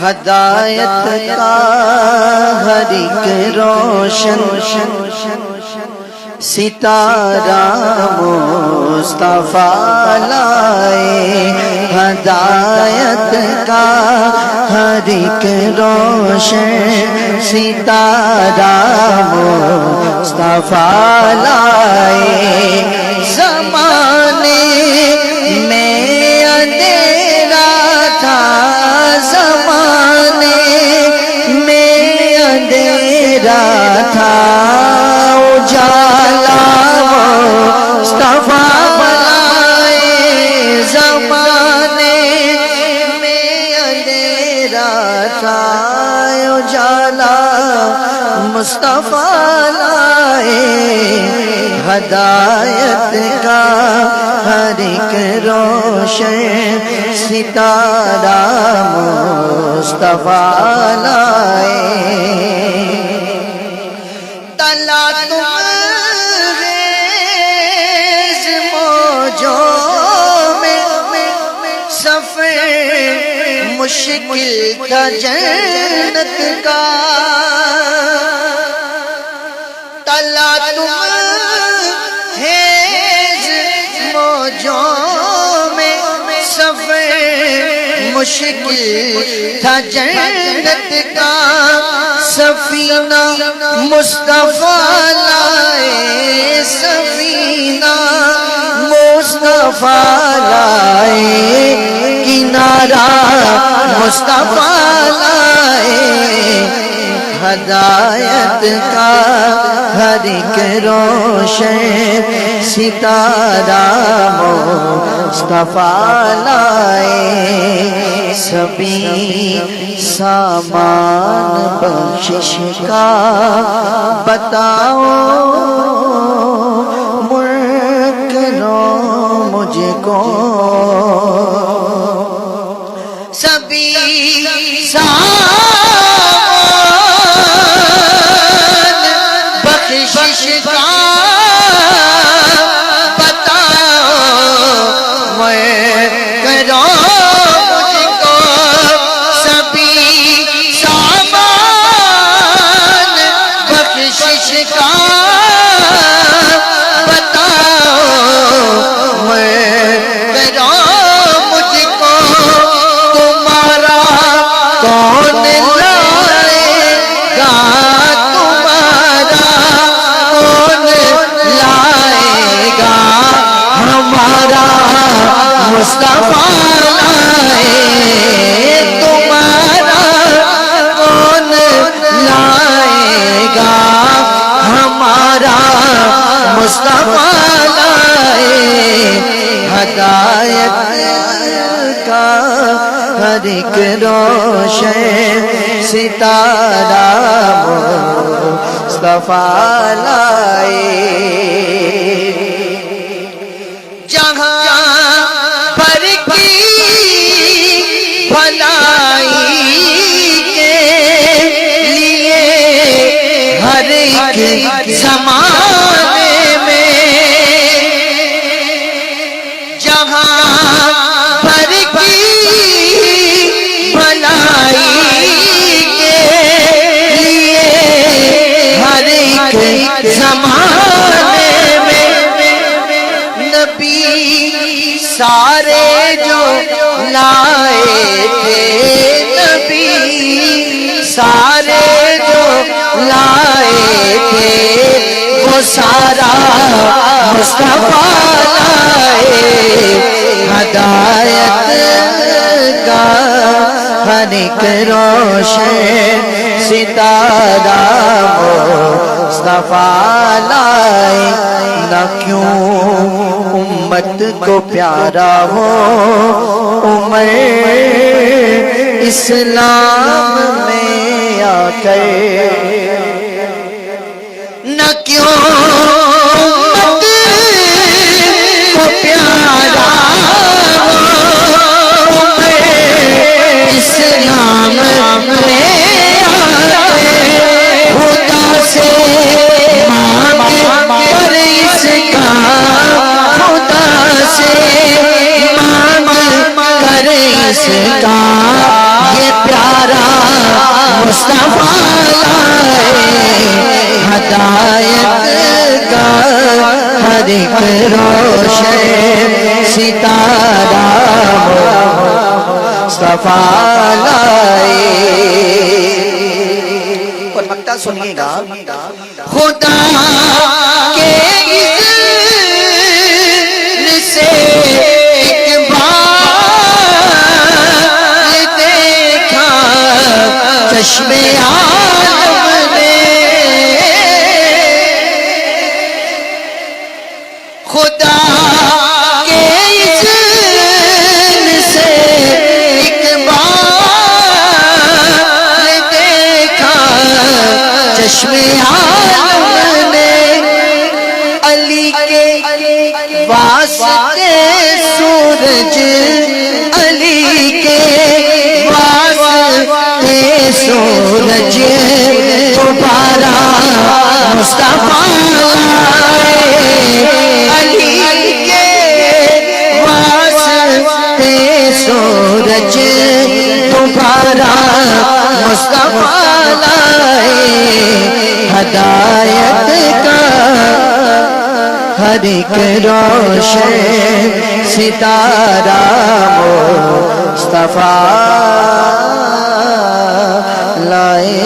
ہدایت کا ہر ایک روشن ستارہ مصطفیٰ لائے، ہدایت کا ہر ایک روشن ستارہ مصطفیٰ لائے، زمانے میں اندھیرا تھا، زمانے میں اندھیرا تھا، اجالا مصطفیٰ لائے، زمانے میں اندھیرا تھا، اجالا مصطفیٰ لائے، ہدایت کا ہر ایک روشن ستارہ مصطفیٰ لائے، تلا تمہیز موجوں میں سفر مشکل تھا جنت کا، تلا تمہیز موجوں میں سفر مشکل تھا جنت کا، سفینہ مصطفیٰ لائے، سفینہ مصطفیٰ لائے، کنارہ مصطفیٰ لائے، ہدایت کا ہر ایک روشن ستارہ مصطفیٰ لائے، سبھی سامان بخشش کا بتاؤ، ملک کرو مجھ کو، سبھی سامان بخشش کا بتاؤ، ملک کرو مصطفیٰ لائے، تمہارا کون لائے گا، ہمارا مصطفیٰ لائے، ہدایت کا ہر ایک روشن ستارہ مصطفیٰ لائے، جہاں بھلائی کے لیے ہر ایک زمانے میں، جہاں پر کی بھلائی کے لیے ہر ایک زمانے میں، نبی سارے جو لائے تھے، نبی سارے جو لائے تھے، وہ سارا مصطفیٰ لائے، ہدایت کا ہر ایک روشن ستارہ مصطفیٰ لائے، نہ کیوں امت کو پیارا ہو عمر اسلام میں آ کر، نہ کیوں امت کو پیارا ہو عمر اسلام میں آ کر، خدا سے مانگ پر اس کا، خدا سے مانگ اس کا یہ پیارا مصطفیٰ لائے ہدایت کا ہر ایک روشن ستارہ مصطفیٰ لائے. اور مقطع سنیے گا. خدا کے اذن سے ایک بار دیکھا چشم عالم نے. خدا کے اذن سے ایک بار دیکھا چشم عالم نے. علی کے واسطے سورج علی کے واسطے سورج دوبارہ مصطفیٰ لائے. علی کے واسطے سورج دوبارہ مصطفیٰ لائے ہدایت کا ہر ایک روشن ستارہ مصطفیٰ لائے.